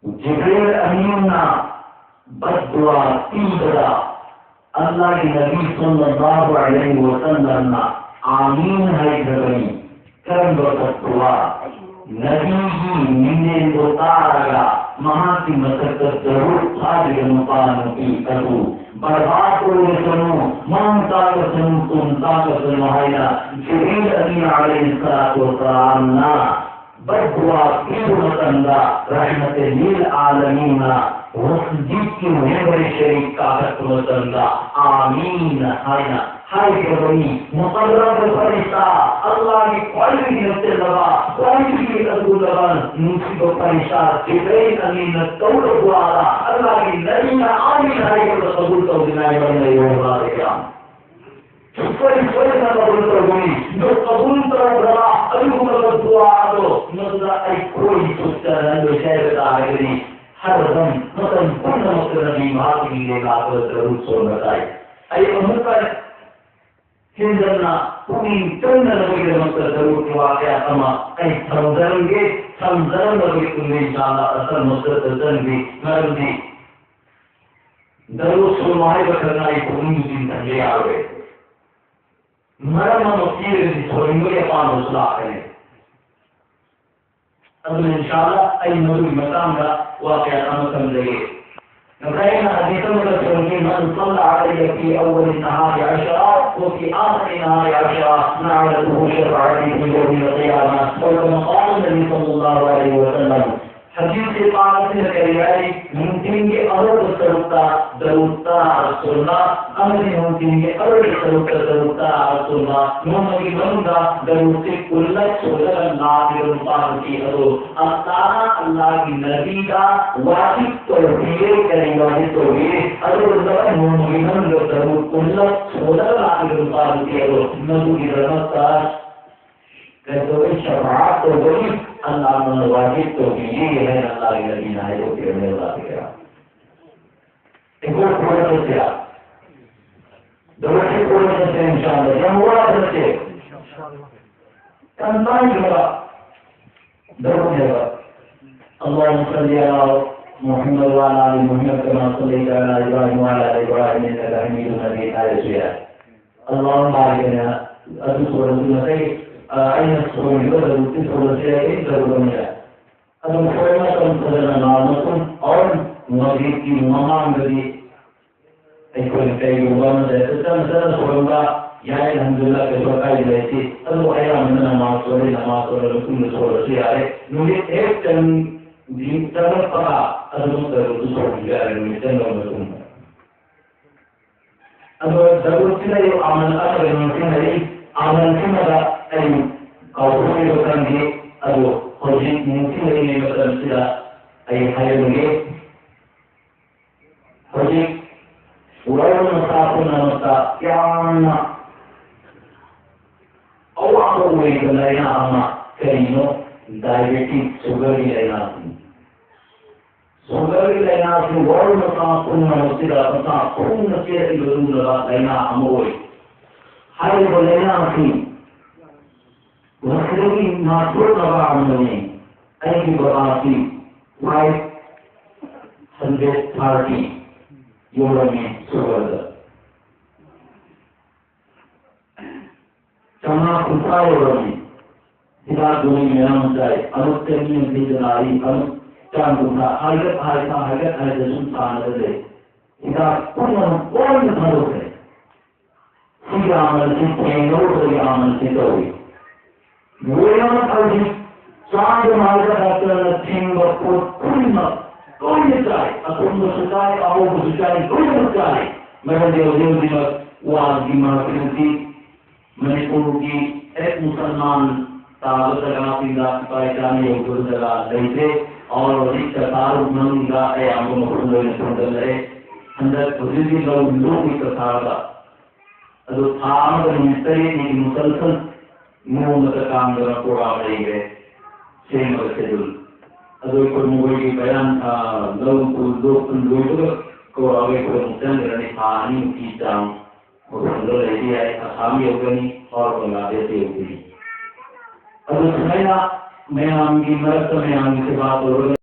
जिब्रील अमीन ना बद्दुआ तीसरा अल्लाह के नबी सल्लल्लाहु अलैहि वसल्लम ना आमीन है गई कर्म बद्दुआ नबी की नींदे उतारा महा की मसक्कत जरूर साज मुकान की करू बर्बाद को सुनो ममता को सुनो तुमता को सुनो है जिब्रील अमीन अलैहिस्सलातु वस्सलाम ना बद्दुआ की मतंदा रहमत लिल आलमीना मस्जिद की मेंबर शरीफ का मतंदा आमीन हायना हाय कबनी मुकर्रब फरिश्ता अल्लाह की क्वालिटी नफ्स लगा क्वालिटी की अदू लगा नीची को फरिश्ता जिब्रील अमीन तौर द्वारा अल्लाह की नबी का आमीन हाय को कबूल कर दिनाए बंदे होगा क्या कोई ना कबूल कर गई जो कबूल कर रहा अभी को दुआ दो मतलब आई कोई सोचता है जो शायद आ गई हर दम मतलब पूर्ण मतलब नबी मां की लेगा तो जरूर सो बताए आई उनका हिंदना पूरी चंद नबी के मतलब जरूर के वाकया समा कहीं समझेंगे नबी को इंशाल्लाह असल मतलब जरूरी मर्दी जरूर सुनाई करना एक पूरी दिन तक आ गए मरम मसीह सोएंगे पान उसला करें अब इंशाल्लाह आई नबी मकाम का वाकया हम समझेंगे नबीना हदीसों में सुनिए मन सल्ला अलैहि फी अव्वल नहार अशरा व फी आखिर नहार अशरा नअलहु शफाअती फी यौम क़ियामह और मकाम नबी सल्लल्लाहु अलैहि वसल्लम हदीस के पास से करिए मुमकिन के अरब सरुता दरुता सुन्ना अमरी मुमकिन के अरब सरुता दरुता सुन्ना मोहम्मदी बंदा दरुते कुल्ला सोलह नादिर पाकी अरो अल्लाह की नबी का वाजिब तौहीद करेंगे वाजिब तौहीद अरो जब मोहम्मदी बंदा दरुत कुल्ला सोलह नादिर पाकी अरो नबी की रहमत का कहते शफाअत तो वही अल्लाह ने वाजिब तो ये है अल्लाह के नबी ने जो के में बात किया एक और थोड़ा सा दोनों को से इंशाअल्लाह जब हुआ से कंबाइन होगा दोनों जगह अल्लाह सल्ली अला मुहम्मद व अला आलि मुहम्मद कमा सल्लैता अला इब्राहीम व अला आलि इब्राहीम इन्नका हमीदुम मजीद आया अल्लाहुम्मा बारिक लना अदु सूरह أين الصورة بدل تسعة وثلاثين ضرورية المفهومة تنتظر نعمة और मस्जिद की मकाम गदी एक कई लोगों ने तत्सम सोलंगा यहाँ अल्हम्दुलिल्लाह के सरकारी रहती अब आया मैंने नमाज और रसूल सोलह से आए मुझे एक टन दिन तक पका अदम रसूल सोलह आए मुझे नमाज अब जरूरत है ये अमल अगर मुमकिन है अमल की मदद ay kawai da kan ge ado hoji mutum ne madan sida ay hayo ne hoji uran masafu na mata yana awa ko ne da ya amma kai no diabetes sugar ni ya sugar ni ya su uran masafu na sida mata kun na ce da lura da ya amoi hayo ne na fi वक्री NATO लगा हमने ऐसी बराती white 130 euro में सुबह चमना कुत्ता euro में सिदा दुनी में हम जाए अनुत्तर में भी जनारी अनुत्तर दुना हालत सुल्तान दे सिदा कौन मरो है सिदा अमल से पेंगो से अमल से कोई William Aldi, John de Malta after the king of Purna, going to die, a Purna Sakai, a Hobo Sakai, going to die. Mary was the Marquis, Manipuruki, एक मुसलमान ताबत लगाती जाती पहचाने योग्य जगह देते और इस प्रकार उन्होंने है हमको मुसलमान ने सुन रहे अंदर खुद भी लोग इस प्रकार का तो थाम का मिस्त्री एक मुसलसल मुंह में काम करना पूरा रहेंगे सेम शेड्यूल अदो को मुगल की बयान लोग को आगे को मुसलमान रहने पानी की जाम और अंदर रहती है आसामी होगी और बांग्लादेश होगी अब सुनना मैं आम की मरद में आम से बात हो